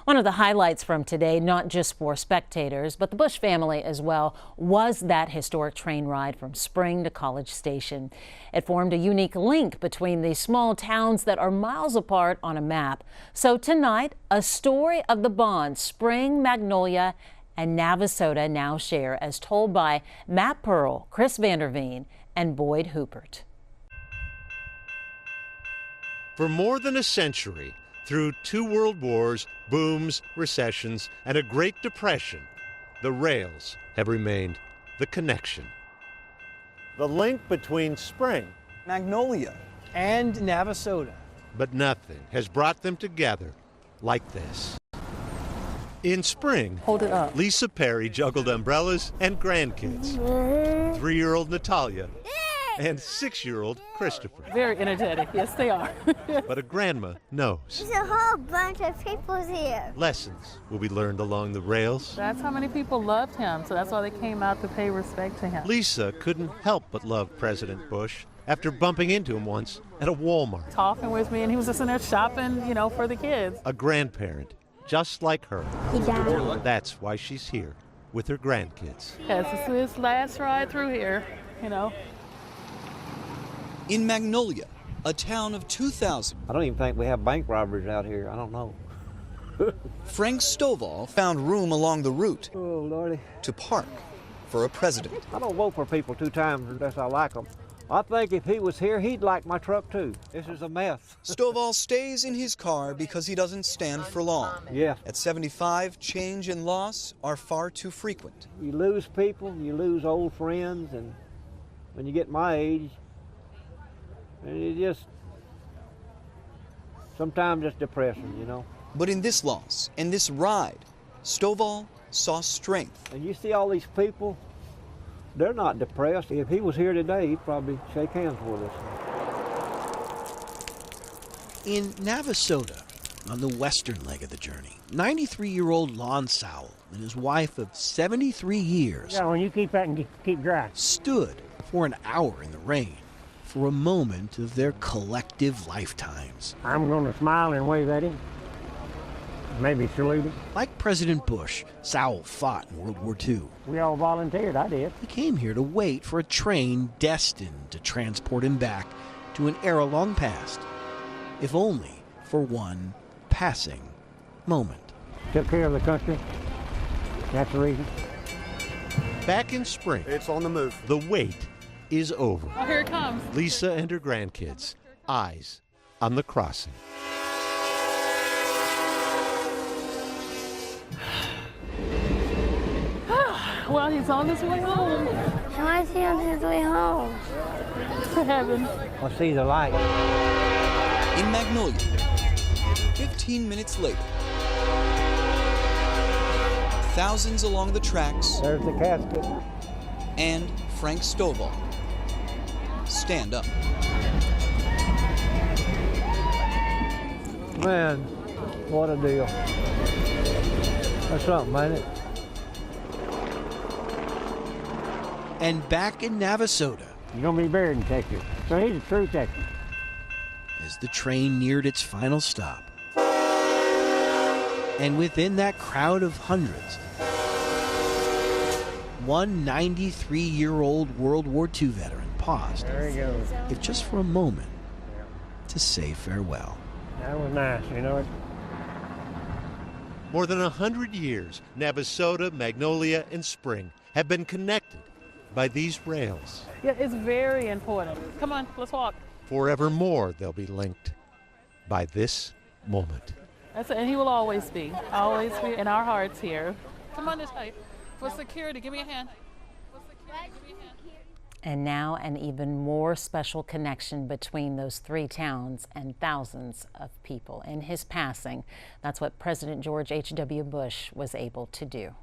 One of the highlights from today, not just for spectators, but the Bush family as well, was that historic train ride from Spring to College Station. It formed a unique link between these small towns that are miles apart on a map. So tonight, a story of the bond Spring, Magnolia, and Navasota now share, as told by Matt Pearl, Chris Vanderveen, and Boyd Hoopert. For more than a century, through 2 world wars, booms, recessions, and a Great Depression, the rails have remained the connection. The link between Spring, Magnolia, and Navasota. But nothing has brought them together like this. In Spring, Hold it up. Lisa Perry juggled umbrellas and grandkids. 3-year-old Natalia and 6-year-old Christopher. Very energetic, yes they are. But a grandma knows. There's a whole bunch of people here. Lessons will be learned along the rails. That's how many people loved him, so that's why they came out to pay respect to him. Lisa couldn't help but love President Bush after bumping into him once at a Walmart. Talking with me, and he was just in there shopping, for the kids. A grandparent, just like her. He died. That's why she's here with her grandkids. Yes, this is his last ride through here, In Magnolia, a town of 2,000, I don't even think we have bank robberies out here. I don't know. Frank Stovall found room along the route Oh, Lordy. to park for a president. I don't vote for people 2 times unless I like them. I think if he was here, he'd like my truck too. This is a mess. Stovall stays in his car because he doesn't stand for long. Yeah. At 75, change and loss are far too frequent. You lose people, you lose old friends, and when you get my age, and it just, sometimes it's depressing, But in this loss and this ride, Stovall saw strength. And you see all these people, they're not depressed. If he was here today, he'd probably shake hands with us. In Navasota, on the western leg of the journey, 93-year-old Lon Sowell and his wife of 73 years Yeah, when you keep that and keep dry. stood for an hour in the rain for a moment of their collective lifetimes. I'm going to smile and wave at him. Maybe salute him. Like President Bush, Sowell fought in World War II. We all volunteered, I did. He came here to wait for a train destined to transport him back to an era long past, if only for one passing moment. Took care of the country. That's the reason. Back in Spring, It's on the move. the wait is over. Oh, here it comes. Lisa and her grandkids, eyes on the crossing. Well, he's on his way home. Why is he on his way home? To heaven. I see the light. In Magnolia, 15 minutes later, thousands along the tracks There's the casket. and Frank Stovall stand up. Man, what a deal. That's something, ain't it? And back in Navasota, You're going to be buried in Texas. So he's a true Texan. as the train neared its final stop. And within that crowd of hundreds, one 93-year-old World War II veteran paused, There he goes. if just for a moment, to say farewell. That was nice, More than 100 years, Navasota, Magnolia, and Spring have been connected by these rails. Yeah, it's very important. Come on, let's walk. Forevermore, they'll be linked by this moment. That's it, and he will always be in our hearts here. Come on this way. For security, give me a hand. For security, give me a hand. And now an even more special connection between those 3 towns and thousands of people. In his passing, that's what President George H.W. Bush was able to do.